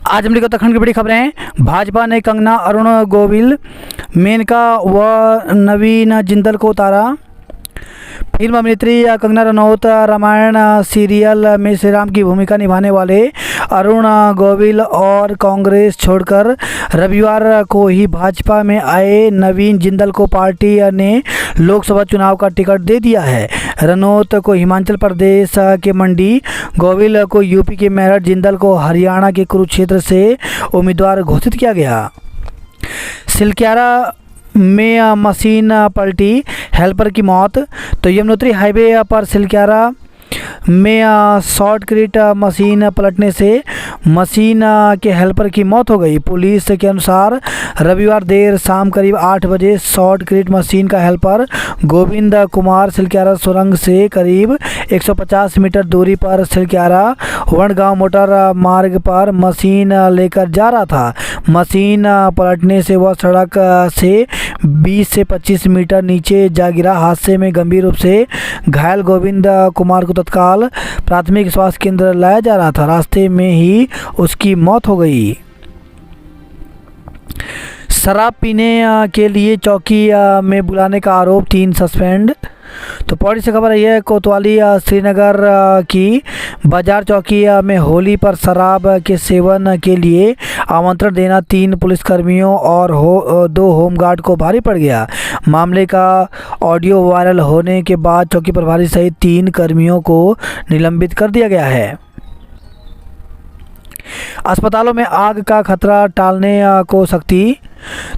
आज हम उत्तराखंड की बड़ी खबरें हैं। भाजपा ने कंगना, अरुण गोविल, मेनका व नवीन जिंदल को उतारा। फिल्म अभिनेत्री कंगना रनौत रामायण सीरियल में श्री राम की भूमिका निभाने वाले अरुण गोविल और कांग्रेस छोड़कर रविवार को ही भाजपा में आए नवीन जिंदल को पार्टी ने लोकसभा चुनाव का टिकट दे दिया है। रनौत को हिमाचल प्रदेश के मंडी, गोविल को यूपी के मेरठ, जिंदल को हरियाणा के कुरुक्षेत्र से उम्मीदवार घोषित किया गया। सिलक्यारा में मशीन पलटी, हेल्पर की मौत। तो यमुनोत्री हाईवे पर सिलक्यारा में शॉर्टकट मशीन पलटने से मशीन के हेल्पर की मौत हो गई। पुलिस के अनुसार रविवार देर शाम करीब 8 बजे शॉर्टकट मशीन का हेल्पर गोविंद कुमार सिलक्यारा सुरंग से करीब 150 मीटर दूरी पर सिलक्यारा वनगांव मोटर मार्ग पर मशीन लेकर जा रहा था। मशीन पलटने से वह सड़क से 20 से 25 मीटर नीचे जा गिरा। हादसे में गंभीर रूप से घायल गोविंद कुमार को तत्काल प्राथमिक स्वास्थ्य केंद्र लाया जा रहा था। रास्ते में ही उसकी मौत हो गई। शराब पीने के लिए चौकी में बुलाने का आरोप, 3 सस्पेंड। तो पौड़ी से खबर है, कोतवाली श्रीनगर की बाजार चौकी में होली पर शराब के सेवन के लिए आमंत्रण देना 3 पुलिसकर्मियों और 2 होमगार्ड को भारी पड़ गया। मामले का ऑडियो वायरल होने के बाद चौकी प्रभारी सहित 3 कर्मियों को निलंबित कर दिया गया है। अस्पतालों में आग का खतरा टालने को सख्ती।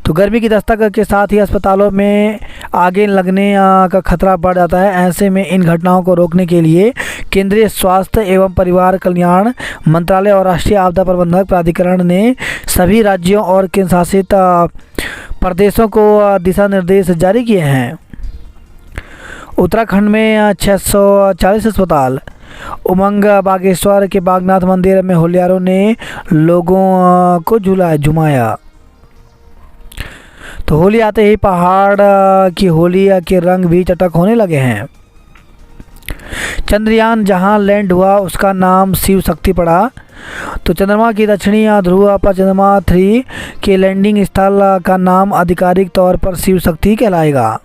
तो गर्मी की दस्तक के साथ ही अस्पतालों में आगे लगने का खतरा बढ़ जाता है। ऐसे में इन घटनाओं को रोकने के लिए केंद्रीय स्वास्थ्य एवं परिवार कल्याण मंत्रालय और राष्ट्रीय आपदा प्रबंधन प्राधिकरण ने सभी राज्यों और केंद्र शासित प्रदेशों को दिशा निर्देश जारी किए हैं। उत्तराखंड में 640 अस्पताल। उमंग बागेश्वर के बागनाथ मंदिर में होलियारों ने लोगों को झुमाया। तो होली आते ही पहाड़ की होली के रंग भी चटक होने लगे हैं। चंद्रयान जहां लैंड हुआ उसका नाम शिव शक्ति पड़ा। तो चंद्रमा की दक्षिणी ध्रुव पर चंद्रमा 3 के लैंडिंग स्थल का नाम आधिकारिक तौर पर शिव शक्ति कहलाएगा।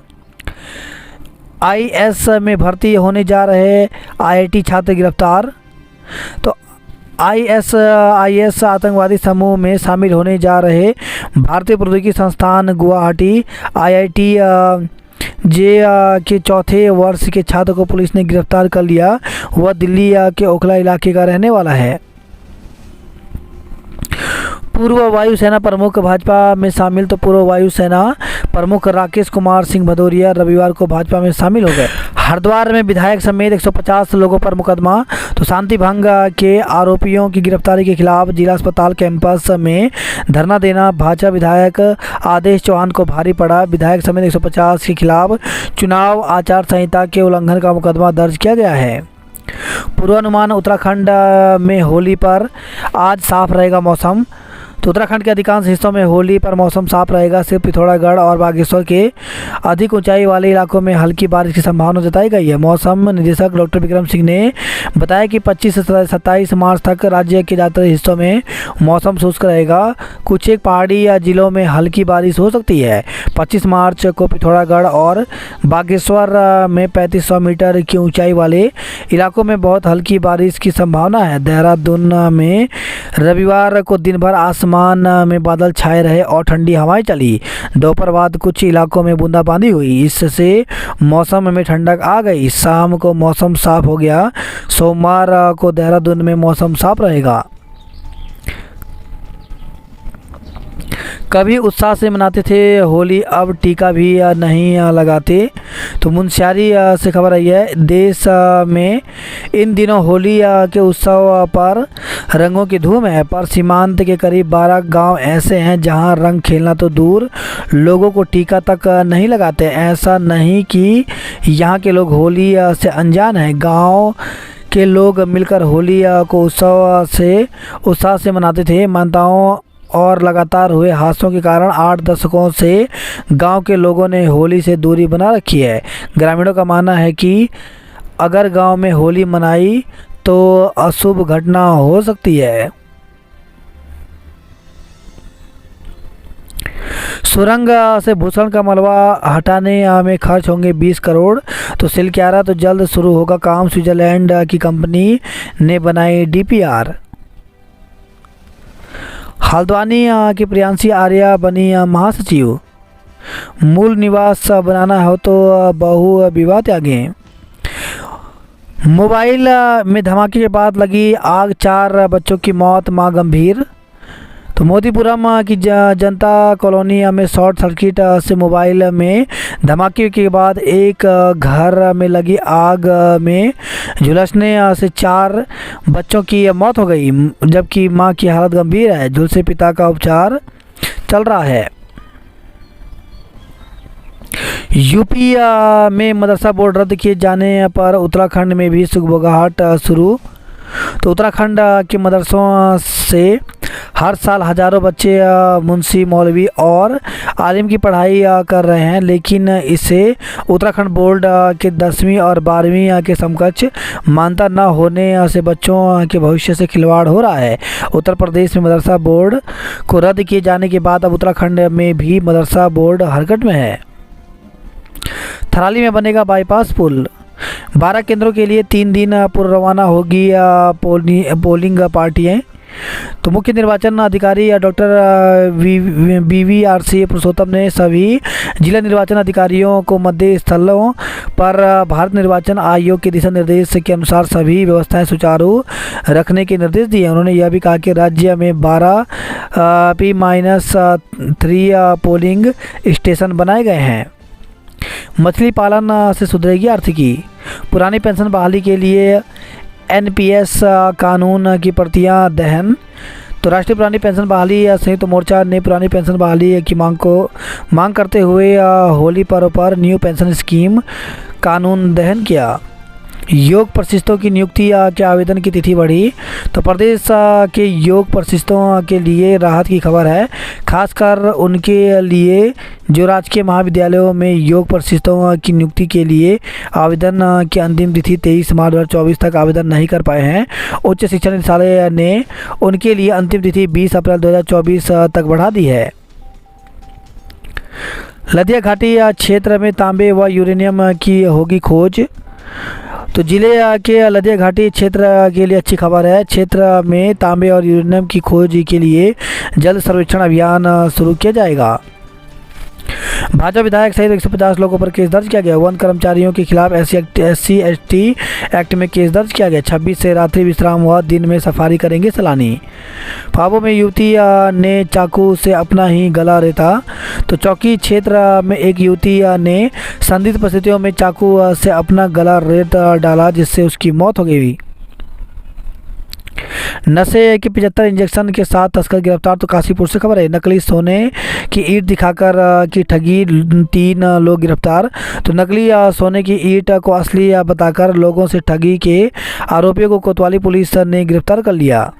आईएस में भर्ती होने जा रहे आईआईटी छात्र गिरफ्तार। तो आईएस आतंकवादी समूह में शामिल होने जा रहे भारतीय प्रौद्योगिकी संस्थान गुवाहाटी आईआईटी जे के 4थे वर्ष के छात्र को पुलिस ने गिरफ्तार कर लिया। वह दिल्ली के ओखला इलाके का रहने वाला है। पूर्व वायुसेना प्रमुख भाजपा में शामिल। तो पूर्व वायुसेना प्रमुख राकेश कुमार सिंह भदौरिया रविवार को भाजपा में शामिल हो गए। हरिद्वार में विधायक समेत 150 लोगों पर मुकदमा। तो शांति भंग के आरोपियों की गिरफ्तारी के खिलाफ जिला अस्पताल कैंपस में धरना देना भाजपा विधायक आदेश चौहान को भारी पड़ा। विधायक समेत 150 के खिलाफ चुनाव आचार संहिता के उल्लंघन का मुकदमा दर्ज किया गया है। पूर्वानुमान, उत्तराखंड में होली पर आज साफ रहेगा मौसम। तो उत्तराखंड के अधिकांश हिस्सों में होली पर मौसम साफ रहेगा। सिर्फ पिथौरागढ़ और बागेश्वर के अधिक ऊंचाई वाले इलाकों में हल्की बारिश की संभावना जताई गई है। मौसम निदेशक डॉक्टर विक्रम सिंह ने बताया कि 25 से 27 मार्च तक राज्य के ज़्यादातर हिस्सों में मौसम शुष्क रहेगा। कुछ एक पहाड़ी या जिलों में हल्की बारिश हो सकती है। 25 मार्च को पिथौरागढ़ और बागेश्वर में 3500 मीटर की ऊंचाई वाले इलाकों में बहुत हल्की बारिश की संभावना है। देहरादून में रविवार को दिन भर आसमान में बादल छाए रहे और ठंडी हवाएं चली। दोपहर बाद कुछ इलाकों में बूंदाबांदी हुई। इससे मौसम में ठंडक आ गई। शाम को मौसम साफ हो गया। सोमवार को देहरादून में मौसम साफ रहेगा। कभी उत्साह से मनाते थे होली, अब टीका भी नहीं लगाते। तो मुंशियारी से खबर आई है, देश में इन दिनों होली के उत्सव पर रंगों की धूम है। पर सीमांत के करीब 12 गांव ऐसे हैं जहां रंग खेलना तो दूर, लोगों को टीका तक नहीं लगाते। ऐसा नहीं कि यहां के लोग होली से अनजान हैं। गांव के लोग मिलकर होली को उत्साह से मनाते थे। मान्यताओं और लगातार हुए हादसों के कारण 8 दशकों से गांव के लोगों ने होली से दूरी बना रखी है। ग्रामीणों का मानना है कि अगर गांव में होली मनाई तो अशुभ घटना हो सकती है। सुरंग से भूषण का मलबा हटाने में खर्च होंगे 20 करोड़। तो सिलक्यारा तो जल्द शुरू होगा काम, स्विट्जरलैंड की कंपनी ने बनाई डीपीआर। हल्द्वानी की प्रियांशी आर्या बनी महासचिव। मूल निवास बनाना हो तो बहु विवाह त्यागें। मोबाइल में धमाके के बाद लगी आग, 4 बच्चों की मौत, मां गंभीर। तो मोतीपुरम की जनता कॉलोनी में शॉर्ट सर्किट से मोबाइल में धमाके के बाद एक घर में लगी आग में झुलसने से 4 बच्चों की मौत हो गई, जबकि मां की हालत गंभीर है। झुलसे पिता का उपचार चल रहा है। यूपी में मदरसा बोर्ड रद्द किए जाने पर उत्तराखंड में भी सुगबुगाहट शुरू। तो उत्तराखंड के मदरसों से हर साल हज़ारों बच्चे मुंशी, मौलवी और आलिम की पढ़ाई कर रहे हैं, लेकिन इसे उत्तराखंड बोर्ड के 10वीं और 12वीं के समकक्ष मान्यता न होने से बच्चों के भविष्य से खिलवाड़ हो रहा है। उत्तर प्रदेश में मदरसा बोर्ड को रद्द किए जाने के बाद अब उत्तराखंड में भी मदरसा बोर्ड हरकत में है। थराली में बनेगा बाईपास पुल। 12 केंद्रों के लिए 3 दिन पूर्व रवाना होगी पोलिंग पार्टियां। तो मुख्य निर्वाचन अधिकारी डॉक्टर BVRC पुरुषोत्तम ने सभी जिला निर्वाचन अधिकारियों को मतदेय स्थलों पर भारत निर्वाचन आयोग के दिशा निर्देश के अनुसार सभी व्यवस्थाएं सुचारू रखने के निर्देश दिए। उन्होंने यह भी कहा कि राज्य में 12 P-3 पोलिंग स्टेशन बनाए गए हैं। मछली पालन से सुधरेगी आर्थिकी। पुरानी पेंशन बहाली के लिए NPS कानून की प्रतियां दहन। तो राष्ट्रीय पुरानी पेंशन बहाली संयुक्त मोर्चा ने पुरानी पेंशन बहाली की मांग करते हुए होली पर्व पर न्यू पेंशन स्कीम कानून दहन किया। योग प्रशिक्षकों की नियुक्ति के आवेदन की तिथि बढ़ी। तो प्रदेश के योग प्रशिक्षकों के लिए राहत की खबर है, खासकर उनके लिए जो राजकीय महाविद्यालयों में योग प्रशिक्षकों की नियुक्ति के लिए आवेदन की अंतिम तिथि 23 मार्च 2024 तक आवेदन नहीं कर पाए हैं। उच्च शिक्षा निदेशालय ने उनके लिए अंतिम तिथि 20 अप्रैल 2024 तक बढ़ा दी है। लदिया घाटी क्षेत्र में तांबे व यूरेनियम की होगी खोज। तो जिले के लदिया घाटी क्षेत्र के लिए अच्छी खबर है। क्षेत्र में तांबे और यूरेनियम की खोज के लिए जल्द सर्वेक्षण अभियान शुरू किया जाएगा। भाजपा विधायक सहित 150 लोगों पर केस दर्ज किया गया। वन कर्मचारियों के खिलाफ SC/ST एक्ट में केस दर्ज किया गया। 26 से रात्रि विश्राम हुआ, दिन में सफारी करेंगे सैलानी। फाबो में युवती ने चाकू से अपना ही गला रेता। तो चौकी क्षेत्र में एक युवती ने संदिग्ध परिस्थितियों में चाकू से अपना गला रेत डाला, जिससे उसकी मौत हो गई। नशे के 75 इंजेक्शन के साथ तस्कर गिरफ्तार। तो काशीपुर से खबर है, नकली सोने की ईंट दिखाकर की ठगी, 3 लोग गिरफ्तार। तो नकली सोने की ईंट को असली बताकर लोगों से ठगी के आरोपियों को कोतवाली पुलिस ने गिरफ्तार कर लिया।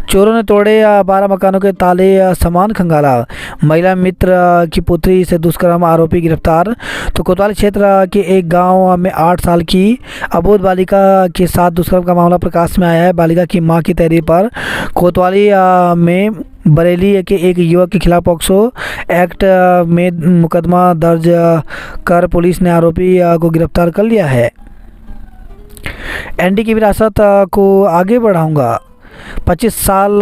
चोरों ने तोड़े 12 मकानों के ताले, सामान खंगाला। महिला मित्र की पुत्री से दुष्कर्म, आरोपी गिरफ्तार। तो कोतवाली क्षेत्र के एक गांव में 8 साल की अबोध बालिका के साथ दुष्कर्म का मामला प्रकाश में आया है। बालिका की मां की तहरीर पर कोतवाली में बरेली के एक युवक के खिलाफ पॉक्सो एक्ट में मुकदमा दर्ज कर पुलिस ने आरोपी को गिरफ्तार कर लिया है। एनडी की विरासत को आगे बढ़ाऊंगा, 25 साल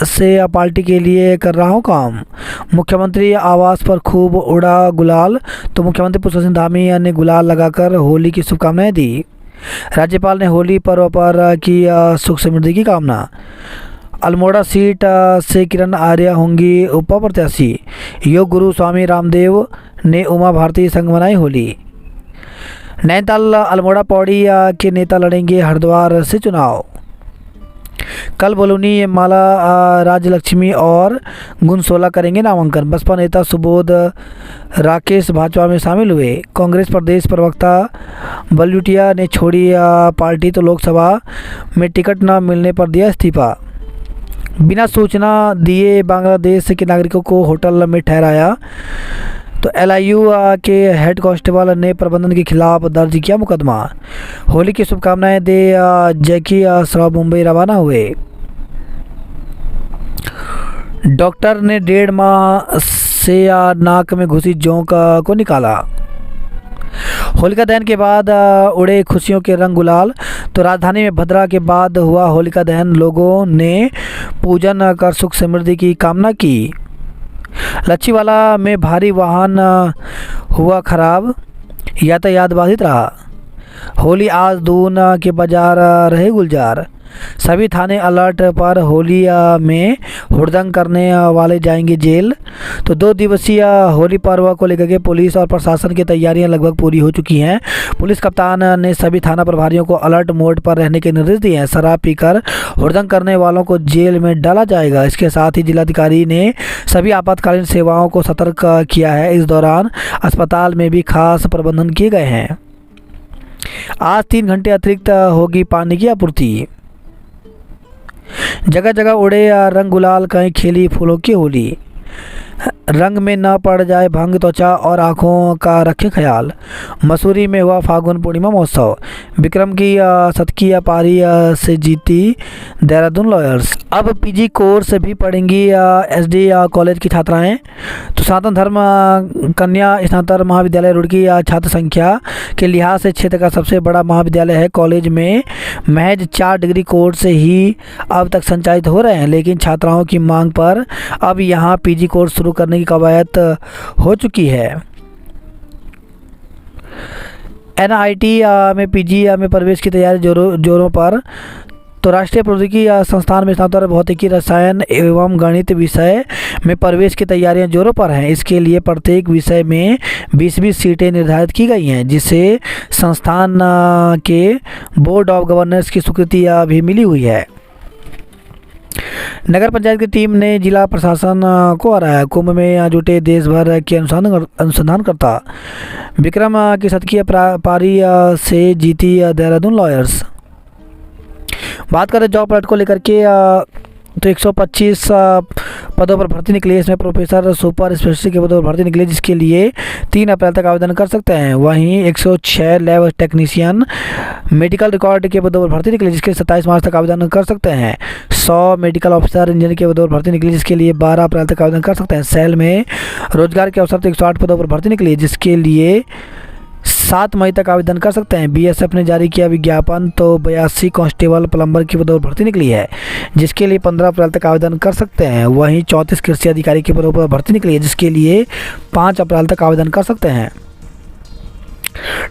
से पार्टी के लिए कर रहा हूँ काम। मुख्यमंत्री आवास पर खूब उड़ा गुलाल। तो मुख्यमंत्री पुष्कर सिंह धामी ने गुलाल लगाकर होली की शुभकामनाएं दी। राज्यपाल ने होली पर्व पर की सुख समृद्धि की कामना। अल्मोड़ा सीट से किरण आर्य होंगी उप प्रत्याशी। योग गुरु स्वामी रामदेव ने उमा भारती संग मनाई होली। नैनीताल अल्मोड़ा पौड़ी के नेता लड़ेंगे हरिद्वार से चुनाव। कल बलूनी माला राजलक्ष्मी और गुनसोला करेंगे नामांकन। बसपा नेता सुबोध राकेश भाजपा में शामिल हुए। कांग्रेस प्रदेश प्रवक्ता बलूटिया ने छोड़ी पार्टी। तो लोकसभा में टिकट न मिलने पर दिया इस्तीफा। बिना सूचना दिए बांग्लादेश के नागरिकों को होटल में ठहराया। तो LIU के हेड कांस्टेबल ने प्रबंधन के खिलाफ दर्ज किया मुकदमा। होली की शुभकामनाएं दे जैकी श्रॉफ मुंबई रवाना हुए। डॉक्टर ने 1.5 माह से नाक में घुसी जोंक को निकाला। होलिका दहन के बाद उड़े खुशियों के रंग गुलाल। तो राजधानी में भद्रा के बाद हुआ होलिका दहन। लोगों ने पूजन कर सुख समृद्धि की कामना की। लच्छीवाला में भारी वाहन हुआ खराब, यातायात बाधित रहा। होली आज दून के बाजार रहे गुलजार। सभी थाने अलर्ट पर। होली में हुड़दंग करने वाले जाएंगे जेल। तो 2 दिवसीय होली पर्व को लेकर के पुलिस और प्रशासन की तैयारियां लगभग पूरी हो चुकी हैं। पुलिस कप्तान ने सभी थाना प्रभारियों को अलर्ट मोड पर रहने के निर्देश दिए हैं। शराब पीकर हुड़दंग करने वालों को जेल में डाला जाएगा। इसके साथ ही जिलाधिकारी ने सभी आपातकालीन सेवाओं को सतर्क किया है। इस दौरान अस्पताल में भी खास प्रबंधन किए गए हैं। आज 3 घंटे अतिरिक्त होगी पानी की आपूर्ति। जगह जगह उड़े रंग गुलाल, कहीं खेली फूलों की होली। रंग में न पड़ जाए भंग, त्वचा और आँखों का रखे ख्याल। मसूरी में हुआ फागुन पूर्णिमा महोत्सव। विक्रम की शतकी पारी से जीती देहरादून लॉयर्स। अब पीजी कोर्स भी पढ़ेंगी एसडी कॉलेज की छात्राएं। तो सनातन धर्म कन्या स्नातक महाविद्यालय रुड़की छात्र संख्या के लिहाज से क्षेत्र का सबसे बड़ा महाविद्यालय है। कॉलेज में महज 4 डिग्री कोर्स ही अब तक संचालित हो रहे हैं, लेकिन छात्राओं की मांग पर अब यहाँ पीजी कोर्स शुरू करने की कवायद हो चुकी है। एनआईटी में पीजी में प्रवेश की तैयारी जोरों पर। तो राष्ट्रीय प्रौद्योगिकी संस्थान में स्नातक भौतिकी रसायन एवं गणित विषय में प्रवेश की तैयारियां जोरों पर हैं। इसके लिए प्रत्येक विषय में 20-20 सीटें निर्धारित की गई हैं, जिसे संस्थान के बोर्ड ऑफ गवर्नर्स की स्वीकृति भी मिली हुई है। नगर पंचायत की टीम ने जिला प्रशासन को हराया। कुंभ में जुटे देश भर के अनुसंधानकर्ता। विक्रम की शतकी पारी से जीती देहरादून लॉयर्स। बात करें जॉब अलर्ट को लेकर के, तो 125 पदों पर भर्ती निकली। इसमें प्रोफेसर सुपर स्पेशलिस्ट के पदों पर भर्ती निकली, जिसके लिए 3 अप्रैल तक आवेदन कर सकते हैं। वहीं 106 लैब टेक्नीशियन मेडिकल रिकॉर्ड के पदों पर भर्ती निकली, जिसके लिए 27 मार्च तक आवेदन कर सकते हैं। 100 मेडिकल ऑफिसर इंजीनियर के पदों पर भर्ती निकली, जिसके लिए 12 अप्रैल तक आवेदन कर सकते हैं। सेल में रोजगार के अवसर तो 108 पदों पर भर्ती निकली, जिसके लिए 7 मई तक आवेदन कर सकते हैं। बीएसएफ ने जारी किया विज्ञापन। तो 82 कांस्टेबल प्लम्बर की पदों पर भर्ती निकली है, जिसके लिए 15 अप्रैल तक आवेदन कर सकते हैं। वहीं 34 कृषि अधिकारी के पदों पर भर्ती निकली है, जिसके लिए 5 अप्रैल तक आवेदन कर सकते हैं।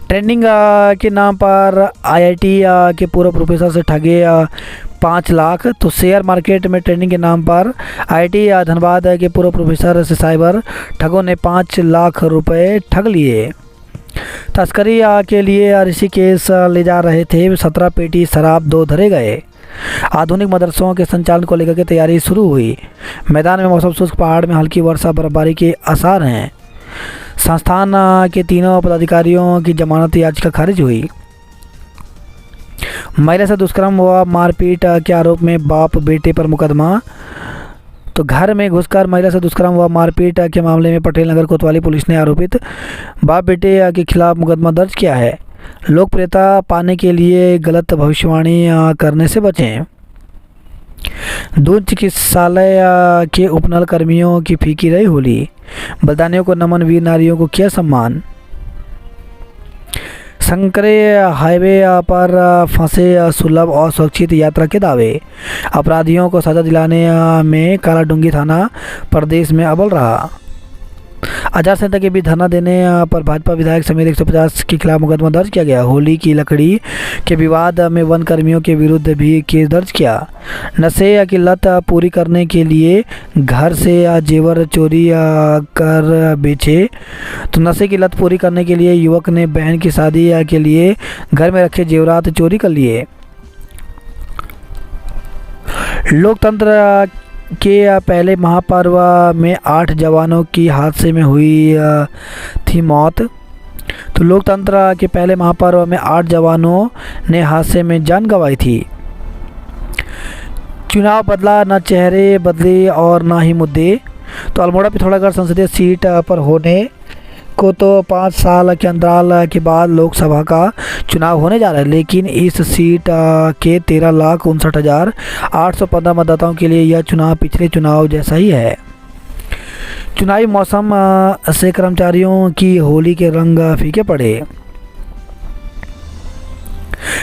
ट्रेंडिंग के नाम पर आईआईटी के पूर्व प्रोफेसर से ठगे 5 लाख। तो शेयर मार्केट में ट्रेंडिंग के नाम पर आईआईटी धनबाद के पूर्व प्रोफेसर से साइबर ठगों ने 5 लाख रुपए ठग लिए। तस्करी के लिए ऋषिकेश ले जा रहे थे 17 पेटी शराब, 2 धरे गए। आधुनिक मदरसों के संचालन को लेकर के तैयारी शुरू हुई। मैदान में मौसम शुष्क, पहाड़ में हल्की वर्षा बर्फबारी के आसार हैं। संस्थान के 3 पदाधिकारियों की जमानत याचिका खारिज हुई। महिला से दुष्कर्म व मारपीट के आरोप में बाप बेटे पर मुकदमा। तो घर में घुसकर महिला से दुष्कर्म व मारपीट के मामले में पटेल नगर कोतवाली पुलिस ने आरोपित बाप बेटे के खिलाफ मुकदमा दर्ज किया है। लोकप्रियता पाने के लिए गलत भविष्यवाणी करने से बचें। दूध चिकित्सालय के उपनल कर्मियों की फीकी रही होली। बलिदानियों को नमन, वीर नारियों को किया सम्मान। संकरे हाईवे पर फंसे सुलभ और सुरक्षित यात्रा के दावे। अपराधियों को सजा दिलाने में कालाडूंगी थाना प्रदेश में अव्वल रहा। आचार संहिता के बीच धरना देने पर भाजपा विधायक समेत 150 के खिलाफ मुकदमा दर्ज किया गया। होली की लकड़ी के विवाद में वन कर्मियों के विरुद्ध भी केस दर्ज किया। नशे की लत पूरी करने के लिए घर से जेवर चोरी कर बेचे। तो नशे की लत पूरी करने के लिए युवक ने बहन की शादी के लिए घर में रखे जेवरात चोरी कर लिए। लोकतंत्र के पहले महापर्व में 8 जवानों की हादसे में हुई थी मौत। तो लोकतंत्र के पहले महापर्व में 8 जवानों ने हादसे में जान गंवाई थी। चुनाव बदला, न चेहरे बदले और न ही मुद्दे। तो अल्मोड़ा पिथौरागढ़ संसदीय सीट पर होने को तो 5 साल के अंतराल के बाद लोकसभा का चुनाव होने जा रहा है, लेकिन इस सीट के 13,59,815 मतदाताओं के लिए यह चुनाव पिछले चुनाव जैसा ही है। चुनावी मौसम से कर्मचारियों की होली के रंग फीके पड़े।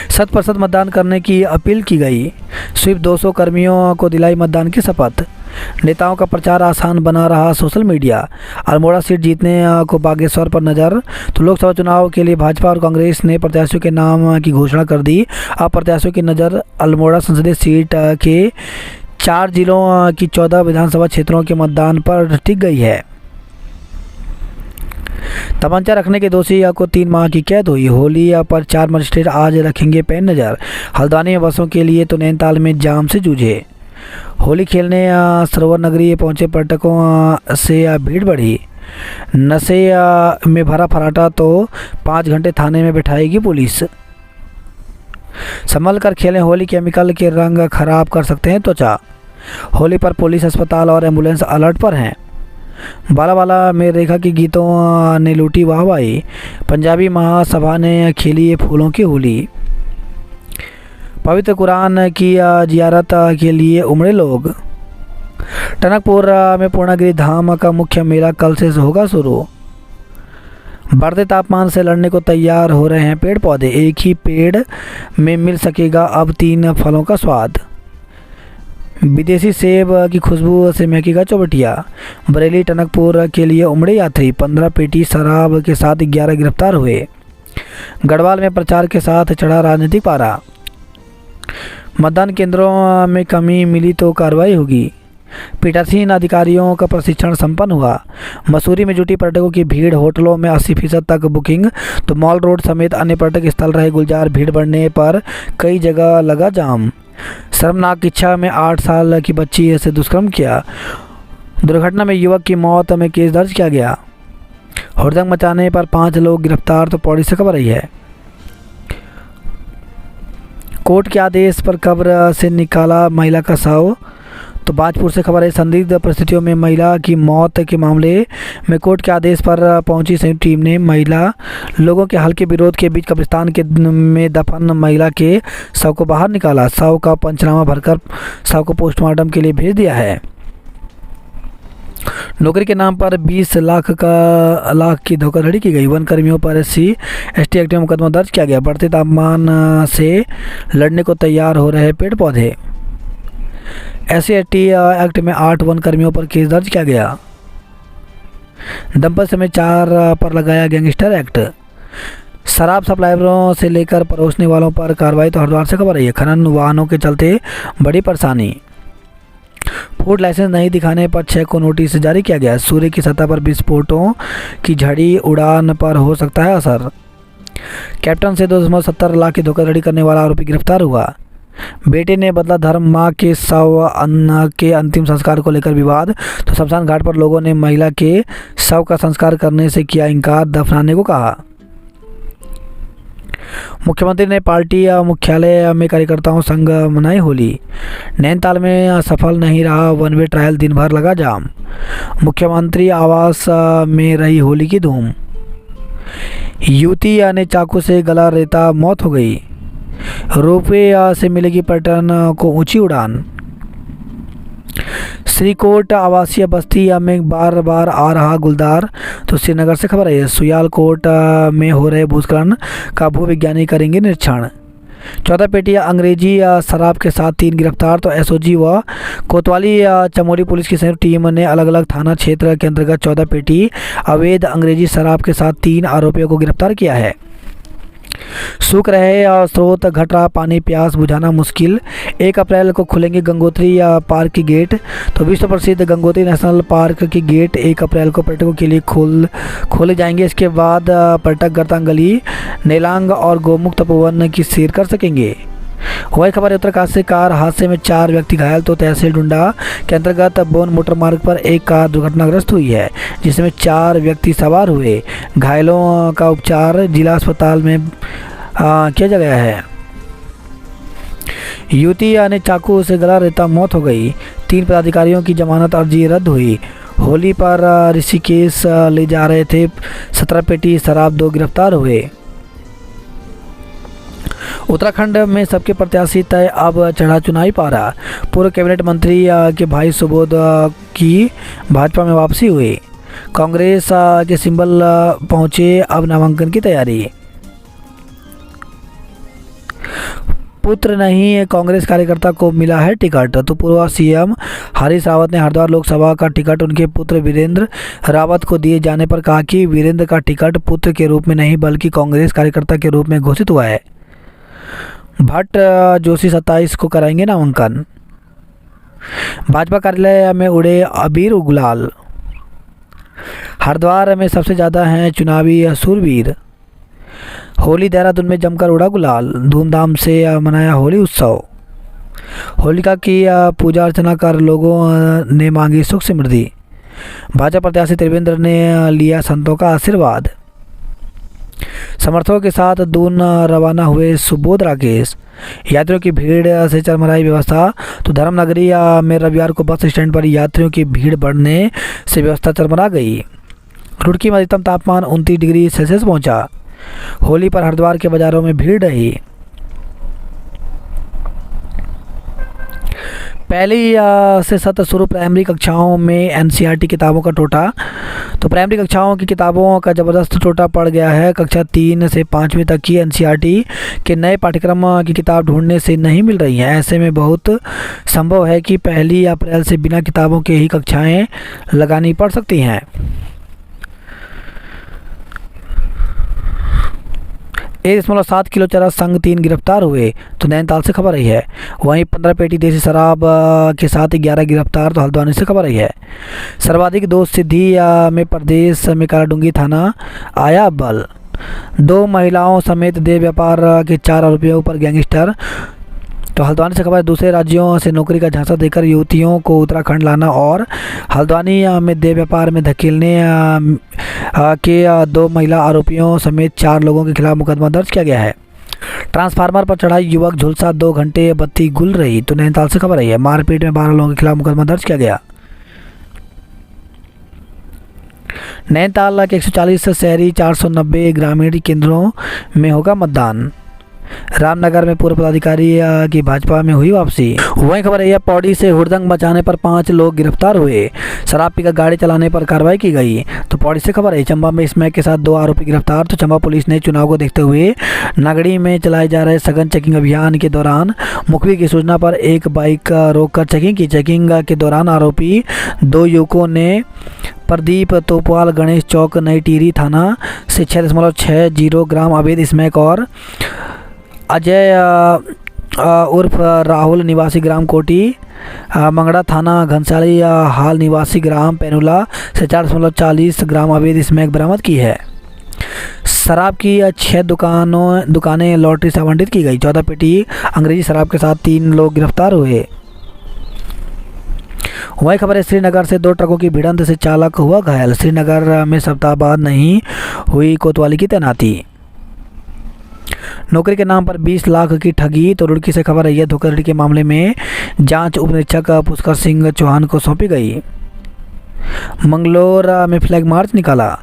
100% मतदान करने की अपील की गई। स्वीप 200 कर्मियों को दिलाई मतदान की शपथ। नेताओं का प्रचार आसान बना रहा सोशल मीडिया। अल्मोड़ा सीट जीतने को बागेश्वर पर नज़र। तो लोकसभा चुनाव के लिए भाजपा और कांग्रेस ने प्रत्याशियों के नाम की घोषणा कर दी। अब प्रत्याशियों की नज़र अल्मोड़ा संसदीय सीट के 4 जिलों की 14 विधानसभा क्षेत्रों के मतदान पर टिक गई है। तमंचा रखने के दोषी को 3 माह की कैद हुई। होली पर 4 मजिस्ट्रेट आज रखेंगे पैन नज़र। हल्द्वानी में बसों के लिए तो नैनीताल में जाम से जूझे। होली खेलने सरोवर नगरी पहुंचे पर्यटकों से भीड़ बढ़ी। नशे में भरा फराटा तो 5 घंटे थाने में बिठाएगी पुलिस। संभल कर खेलें होली, केमिकल के रंग खराब कर सकते हैं त्वचा। होली पर पुलिस, अस्पताल और एम्बुलेंस अलर्ट पर हैं। बाला में रेखा के गीतों ने लूटी वाहवाही। पंजाबी महासभा ने खेली ये फूलों की होली। पवित्र कुरान की जियारत के लिए उमड़े लोग। टनकपुर में पूर्णागिरि धाम का मुख्य मेला कल से होगा शुरू। बढ़ते तापमान से लड़ने को तैयार हो रहे हैं पेड़ पौधे। एक ही पेड़ में मिल सकेगा अब 3 फलों का स्वाद। विदेशी सेब की खुशबू से महकेगा चौबटिया। बरेली टनकपुर के लिए उमड़े यात्री। 15 पेटी शराब के साथ 11 गिरफ्तार हुए। गढ़वाल में प्रचार के साथ चढ़ा राजनीतिक पारा। मतदान केंद्रों में कमी मिली तो कार्रवाई होगी। पीठासीन अधिकारियों का प्रशिक्षण संपन्न हुआ। मसूरी में जुटी पर्यटकों की भीड़। होटलों में 80% तक बुकिंग। तो मॉल रोड समेत अन्य पर्यटक स्थल रहे गुलजार। भीड़ बढ़ने पर कई जगह लगा जाम। शर्मनाक इच्छा में 8 साल की बच्ची से दुष्कर्म किया। दुर्घटना में युवक की मौत में केस दर्ज किया गया। हुड़दंग मचाने पर 5 लोग गिरफ्तार। तो पौड़ी से खबर आई है। कोर्ट के आदेश पर कब्र से निकाला महिला का शव। तो बाजपुर से खबर है। संदिग्ध परिस्थितियों में महिला की मौत के मामले में कोर्ट के आदेश पर पहुंची संयुक्त टीम ने महिला लोगों के हल्के विरोध के बीच कब्रिस्तान के में दफन महिला के शव को बाहर निकाला। शव का पंचनामा भरकर शव को पोस्टमार्टम के लिए भेज दिया है। नौकरी के नाम पर 20 लाख की धोखाधड़ी की गई। वन कर्मियों पर SC ST एक्ट में मुकदमा दर्ज किया गया। बढ़ते तापमान से लड़ने को तैयार हो रहे पेड़ पौधे। SC ST एक्ट में 8 वन कर्मियों पर केस दर्ज किया गया। दंपति समेत 4 पर लगाया गैंगस्टर एक्ट। शराब सप्लायरों से लेकर परोसने वालों पर कार्रवाई। तो हरिद्वार से खबर है। खनन वाहनों के चलते बड़ी परेशानी। फूड लाइसेंस नहीं दिखाने पर 6 को नोटिस जारी किया गया। सूर्य की सतह पर विस्फोटों की झड़ी उड़ान पर हो सकता है असर। कैप्टन से 2.70 लाख की धोखाधड़ी करने वाला आरोपी गिरफ्तार हुआ। बेटे ने बदला धर्म। मां के शव के अंतिम संस्कार को लेकर विवाद। तो शमशान घाट पर लोगों ने महिला के शव का संस्कार करने से किया इनकार, दफनाने को कहा। मुख्यमंत्री ने पार्टी मुख्यालय में कार्यकर्ताओं संग मनाई होली। नैनीताल में सफल नहीं रहा वन वे ट्रायल, दिन भर लगा जाम। मुख्यमंत्री आवास में रही होली की धूम। युवती ने चाकू से गला रेता, मौत हो गई। रोपवे से मिलेगी पर्यटन को ऊंची उड़ान। श्रीकोट आवासीय बस्ती में बार बार आ रहा गुलदार। तो श्रीनगर से खबर है। सुयालकोट में हो रहे भूस्खलन का भूविज्ञानी करेंगे निरीक्षण। 14 पेटियां अंग्रेजी शराब के साथ 3 गिरफ्तार। तो SOG व कोतवाली चमोली पुलिस की संयुक्त टीम ने अलग अलग थाना क्षेत्र के अंतर्गत 14 पेटी अवैध अंग्रेजी शराब के साथ 3 आरोपियों को गिरफ्तार किया है। सूख रहे स्रोत, घट रहा पानी, प्यास बुझाना मुश्किल। 1 अप्रैल को खुलेंगे गंगोत्री पार्क की गेट। तो विश्व प्रसिद्ध गंगोत्री नेशनल पार्क की गेट 1 अप्रैल को पर्यटकों के लिए खोले जाएंगे। इसके बाद पर्यटक गरतांगली, नेलांग और गोमुख तपोवन की सैर कर सकेंगे। वही खबर है। उत्तरकाशी से कार हादसे में 4 व्यक्ति घायल। तो तहसील डुंडा के अंतर्गत बोन मोटर मार्ग पर एक कार दुर्घटनाग्रस्त हुई है, जिसमें 4 व्यक्ति सवार हुए। घायलों का उपचार जिला अस्पताल में किया जा गया है। युवती ने चाकू से गला रेता, मौत हो गई। 3 पदाधिकारियों की जमानत अर्जी रद्द हुई। होली पर ऋषिकेश ले जा रहे थे 17 पेटी शराब, 2 गिरफ्तार हुए। उत्तराखंड में सबके प्रत्याशी तय, अब चढ़ा चुनावी पारा। पूर्व कैबिनेट मंत्री के भाई सुबोध की भाजपा में वापसी हुई। कांग्रेस के सिंबल पहुंचे, अब नामांकन की तैयारी। पुत्र नहीं कांग्रेस कार्यकर्ता को मिला है टिकट। तो पूर्व सीएम हरीश रावत ने हरिद्वार लोकसभा का टिकट उनके पुत्र वीरेंद्र रावत को दिए जाने पर कहा कि वीरेंद्र का टिकट पुत्र के रूप में नहीं बल्कि कांग्रेस कार्यकर्ता के रूप में घोषित हुआ है। भट्ट जोशी 27 को कराएंगे नामांकन। भाजपा कार्यालय में उड़े अबीर गुलाल। हरिद्वार में सबसे ज़्यादा हैं चुनावी सूरवीर। होली देहरादून में जमकर उड़ा गुलाल, धूमधाम से मनाया होली उत्सव। होलिका की पूजा अर्चना कर लोगों ने मांगी सुख समृद्धि। भाजपा प्रत्याशी त्रिवेंद्र ने लिया संतों का आशीर्वाद। समर्थकों के साथ दून रवाना हुए सुबोध राकेश। यात्रियों की भीड़ से चरमराई व्यवस्था। तो धर्मनगरी में रविवार को बस स्टैंड पर यात्रियों की भीड़ बढ़ने से व्यवस्था चरमरा गई। रुड़की में अधिकतम तापमान 29 डिग्री सेल्सियस पहुंचा। होली पर हरिद्वार के बाजारों में भीड़ रही। पहली से 7 शुरू प्राइमरी कक्षाओं में एनसीईआरटी किताबों का टोटा। तो प्राइमरी कक्षाओं की किताबों का ज़बरदस्त टोटा पड़ गया है। कक्षा 3 से 5वीं तक की एनसीईआरटी के नए पाठ्यक्रम की किताब ढूंढने से नहीं मिल रही हैं। ऐसे में बहुत संभव है कि 1 अप्रैल से बिना किताबों के ही कक्षाएं लगानी पड़ सकती हैं। 1.7 किलो चरस संग 3 गिरफ्तार हुए। तो नैनीताल से खबर आई है। वहीं 15 पेटी देसी शराब के साथ 11 गिरफ्तार। तो हल्द्वानी से खबर आई है। सर्वाधिक दोष सिद्धि में प्रदेश में कालाडूंगी थाना आया बल। 2 महिलाओं समेत देह व्यापार के 4 आरोपियों पर गैंगस्टर। तो हल्द्वानी से खबर है। दूसरे राज्यों से नौकरी का झांसा देकर युवतियों को उत्तराखंड लाना और हल्द्वानी में देह व्यापार में धकेलने के 2 महिला आरोपियों समेत 4 लोगों के खिलाफ मुकदमा दर्ज किया गया है। ट्रांसफार्मर पर चढ़ा युवक झुलसा, 2 घंटे बत्ती गुल रही। तो नैनीताल से खबर आई है। मारपीट में 12 लोगों के खिलाफ मुकदमा दर्ज किया गया। नैनीताल के 140 शहरी 490 ग्रामीण केंद्रों में होगा मतदान। रामनगर में पूर्व पदाधिकारी की भाजपा में हुई वापसी। वहीं खबर है पौड़ी से हुड़दंग मचाने पर 5 लोग गिरफ्तार हुए। शराब पीकर गाड़ी चलाने पर कार्रवाई की गई। तो पौड़ी से खबर है। चंबा में स्मैक के साथ 2 आरोपी गिरफ्तार। तो चंबा पुलिस ने चुनाव को देखते हुए नगड़ी में चलाए जा रहे सघन चेकिंग अभियान के दौरान मुखबिर की सूचना पर एक बाइक रोककर चेकिंग की। चेकिंग के दौरान आरोपी 2 युवकों ने प्रदीप तोपवाल गणेश चौक नई टिहरी थाना से 6.60 ग्राम अवैध स्मैक और अजय उर्फ राहुल निवासी ग्राम कोटी मंगड़ा थाना घनसाली हाल निवासी ग्राम पेनुला से 4.40 ग्राम अवैध स्मैक बरामद की है। शराब की 6 दुकानें लॉटरी से आवंटित की गई। 14 पेटी अंग्रेजी शराब के साथ 3 लोग गिरफ्तार हुए। वही खबर है। श्रीनगर से 2 ट्रकों की भिड़ंत से चालक हुआ घायल। श्रीनगर में सप्ताह बाद नहीं हुई कोतवाली की तैनाती। नौकरी के नाम पर 20 लाख की ठगी। तो रुड़की से खबर है। धोखाधड़ी के मामले में जांच उप निरीक्षक पुष्कर सिंह चौहान को सौंपी गई। मंगलोर में फ्लैग मार्च निकाला।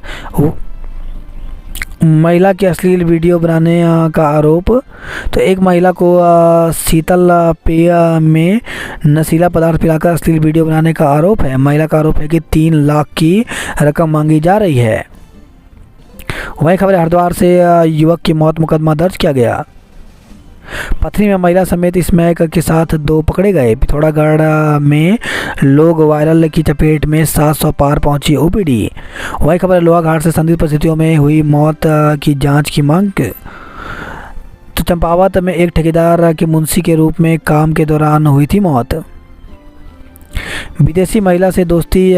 महिला के अश्लील वीडियो बनाने का आरोप। तो एक महिला को शीतल पेय में नशीला पदार्थ पिलाकर अश्लील वीडियो बनाने का आरोप है। महिला का आरोप है कि 3 लाख की रकम मांगी जा रही है। वहीं खबर है। हरिद्वार से युवक की मौत, मुकदमा दर्ज किया गया। पथरी में महिला समेत स्मैक के साथ 2 पकड़े गए। पिथौरागढ़ में लोग वायरल की चपेट में 700 पार पहुंची ओपीडी। वही खबर है। लोहाघाट से संदिग्ध परिस्थितियों में हुई मौत की जांच की मांग। तो चंपावत में एक ठेकेदार के मुंशी के रूप में काम के दौरान हुई थी मौत। विदेशी महिला से दोस्ती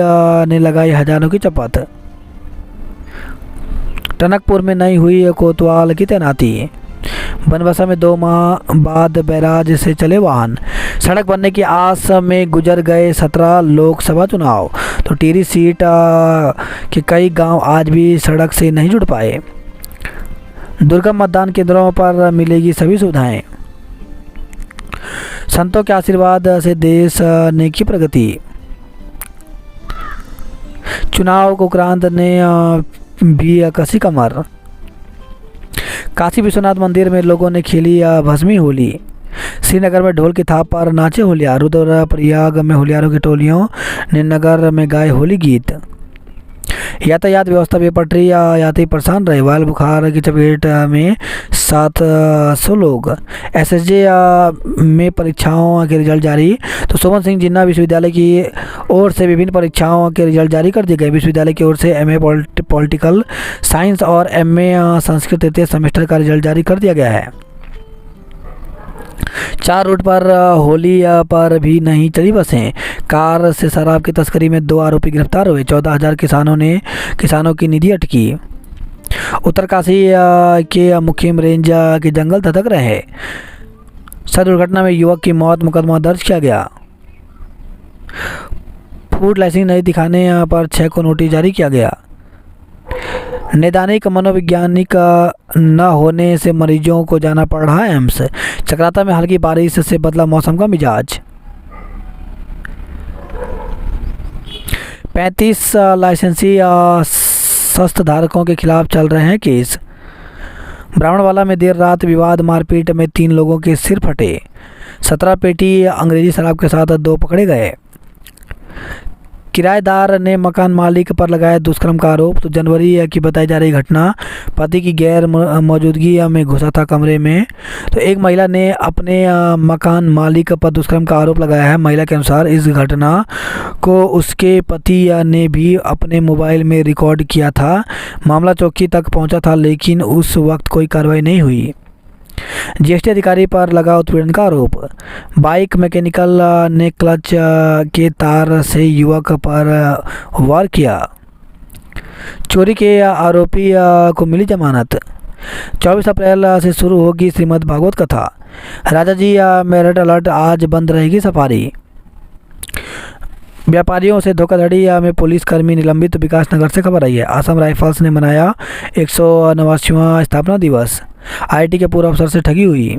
ने लगाई हजारों की चपत। टनकपुर में नहीं हुई कोतवाल की तैनाती। बनबसा में 2 माह बाद बैराज से चले वाहन। सड़क बनने की आस में गुजर गए 17 लोकसभा चुनाव। तो टिहरी सीट के कई गांव आज भी सड़क से नहीं जुड़ पाए। दुर्गम मतदान केंद्रों पर मिलेगी सभी सुविधाएं। संतों के आशीर्वाद से देश ने की प्रगति। चुनाव को उपरांत ने भी कसी कमर। काशी विश्वनाथ मंदिर में लोगों ने खेली भस्मी होली। श्रीनगर में ढोल की थाप पर नाचे होलियार। रुद्रप्रयाग में होलियारों की टोलियों ने नगर में गाए होली गीत। यातायात व्यवस्था बेपटरी, यात्री परेशान रहे। वायरल बुखार की चपेट में 700 लोग। एसएसजे में परीक्षाओं के रिजल्ट जारी। तो सुमन सिंह जिन्ना विश्वविद्यालय की ओर से विभिन्न परीक्षाओं के रिजल्ट जारी कर दिए गए। विश्वविद्यालय की ओर से एमए पॉलिटिकल साइंस और एमए संस्कृत तृतीय सेमेस्टर का रिजल्ट जारी कर दिया गया है। 4 रूट पर होली पर भी नहीं चली बसें। कार से शराब की तस्करी में 2 आरोपी गिरफ्तार हुए। 14,000 किसानों की निधि अटकी। उत्तरकाशी के मुखिम रेंज के जंगल धधक रहे। सड़क दुर्घटना में युवक की मौत, मुकदमा दर्ज किया गया। फूड लाइसेंस नहीं दिखाने पर 6 को नोटिस जारी किया गया। नैदानिक मनोवैज्ञानिक न होने से मरीजों को जाना पड़ रहा है एम्स। चक्राता में हल्की बारिश से बदला मौसम का मिजाज। 35 लाइसेंसी शस्त्र धारकों के खिलाफ चल रहे हैं केस। ब्राह्मणवाला में देर रात विवाद, मारपीट में 3 लोगों के सिर फटे। 17 पेटी अंग्रेजी शराब के साथ 2 पकड़े गए। किराएदार ने मकान मालिक पर लगाया दुष्कर्म का आरोप। तो जनवरी की बताई जा रही घटना, पति की गैर मौजूदगी में घुसा था कमरे में। तो एक महिला ने अपने मकान मालिक पर दुष्कर्म का आरोप लगाया है। महिला के अनुसार इस घटना को उसके पति ने भी अपने मोबाइल में रिकॉर्ड किया था। मामला चौकी तक पहुंचा था, लेकिन उस वक्त कोई कार्रवाई नहीं हुई। जीएसटी अधिकारी पर लगा उत्पीड़न का आरोप। बाइक मैकेनिकल ने क्लच के तार से युवक पर वार किया। चोरी के आरोपी को मिली जमानत। 24 अप्रैल से शुरू होगी श्रीमद् भागवत कथा। राजा जी में रेड अलर्ट, आज बंद रहेगी सफारी। व्यापारियों से धोखाधड़ी में पुलिसकर्मी निलंबित। विकासनगर से खबर आई है। असम राइफल्स ने मनाया 189वां स्थापना दिवस। आईटी के पूर्व अफसर से ठगी हुई।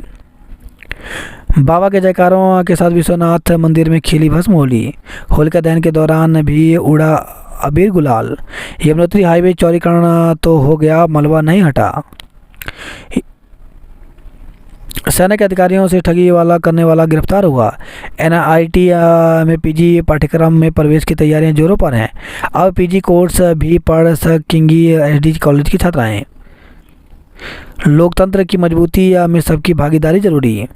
बाबा के जयकारों के साथ विश्वनाथ मंदिर में खिली भस्म होली। होलिका दहन के दौरान भी उड़ा अबीर गुलाल। यमुनोत्री हाईवे चौड़ीकरण तो हो गया, मलबा नहीं हटा। सेना के अधिकारियों से ठगी करने वाला गिरफ्तार हुआ। एनआईटी में पीजी पाठ्यक्रम में प्रवेश की तैयारियां जोरों पर हैं। अब पीजी कोर्स भी पढ़ सकेंगी एसडी कॉलेज की छात्राएं। लोकतंत्र की मजबूती में सबकी भागीदारी जरूरी।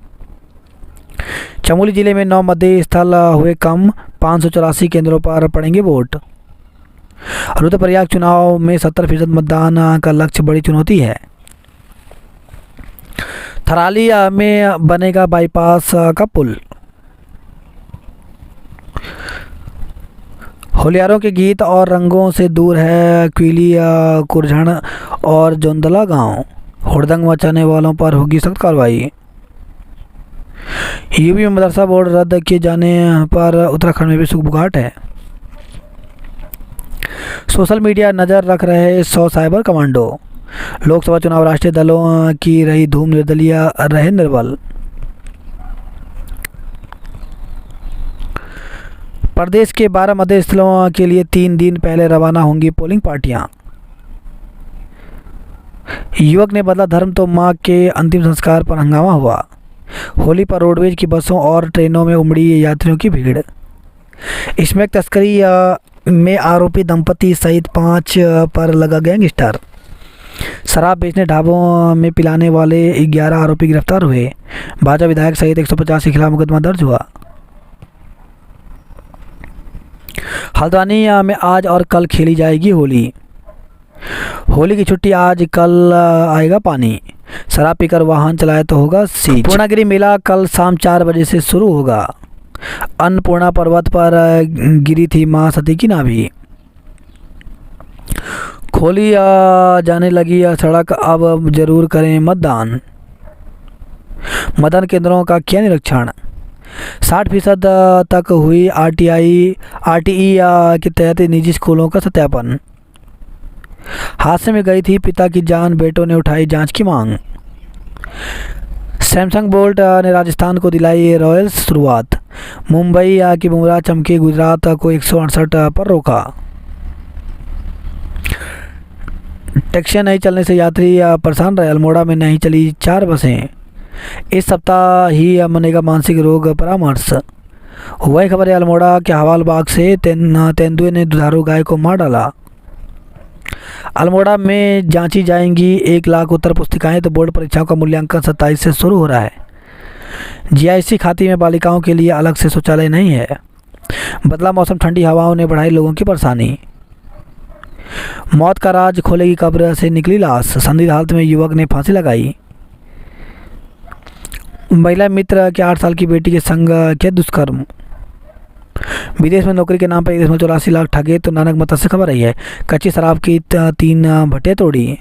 चमोली जिले में 9 मतदेय स्थल हुए कम, 584 केंद्रों पर पड़ेंगे वोट। रुद्रप्रयाग चुनाव में 70% मतदान का लक्ष्य बड़ी चुनौती है। थराली में बनेगा बाईपास का पुल। होलियारों के गीत और रंगों से दूर है क्विली, कुरझण और जोंदला गांव। हुड़दंग मचाने वालों पर होगी सख्त कार्रवाई। यूपी में मदरसा बोर्ड रद्द किए जाने पर उत्तराखंड में भी सुखबुगाहट है। सोशल मीडिया नज़र रख रहे 100 साइबर कमांडो। लोकसभा चुनाव राष्ट्रीय दलों की रही धूम, निर्दलीय रहे निर्बल। प्रदेश के 12 मतदेय स्थलों के लिए 3 दिन पहले रवाना होंगी पोलिंग पार्टियां। युवक ने बदला धर्म तो मां के अंतिम संस्कार पर हंगामा हुआ। होली पर रोडवेज की बसों और ट्रेनों में उमड़ी यात्रियों की भीड़। स्मैक तस्करी में आरोपी दंपति सहित 5 पर लगा गैंगस्टर। शराब बेचने, ढाबों में पिलाने वाले 11 आरोपी गिरफ्तार हुए। भाजपा विधायक सहित 150 के खिलाफ मुकदमा दर्ज हुआ। हल्द्वानी में आज और कल खेली जाएगी होली। होली की छुट्टी आज, कल आएगा पानी। शराब पीकर वाहन चलाए तो होगा सीज। पूर्णागिरी मेला कल शाम 4 बजे से शुरू होगा। अन्नपूर्णा पर्वत पर गिरी थी मां सती की नाभि। खोली जाने लगी सड़क, अब जरूर करें मतदान। मतदान केंद्रों का किया निरीक्षण। 60% तक हुई आरटीई के तहत निजी स्कूलों का सत्यापन। हादसे में गई थी पिता की जान, बेटों ने उठाई जांच की मांग। सैमसंग बोल्ट ने राजस्थान को दिलाई रॉयल्स शुरुआत। मुंबई की बुमराह चमके, गुजरात को 168 पर रोका। टैक्सियां नहीं चलने से यात्री परेशान रहे। अल्मोड़ा में नहीं चली 4 बसें। इस सप्ताह ही मनेगा मानसिक रोग परामर्श। वही खबर है अल्मोड़ा के हवाल बाग से तेंदुए ने दुधारू गाय को मार डाला। अल्मोड़ा में जांची जाएंगी 1 लाख उत्तर पुस्तिकाएं, तो बोर्ड परीक्षाओं का मूल्यांकन 27 से शुरू हो रहा है। जीआईसी खाती में बालिकाओं के लिए अलग से शौचालय नहीं है। बदला मौसम, ठंडी हवाओं ने बढ़ाई लोगों की परेशानी। मौत का राज खोलेगी कब्र से निकली लाश। संदिग्ध हालत में युवक ने फांसी लगाई। महिला मित्र के 8 साल की बेटी के संग किया दुष्कर्म। विदेश में नौकरी के नाम पर 1.84 लाख ठगे, तो नानक मत्ता से खबर आई है। कच्ची शराब की 3 भट्टियां तोड़ी।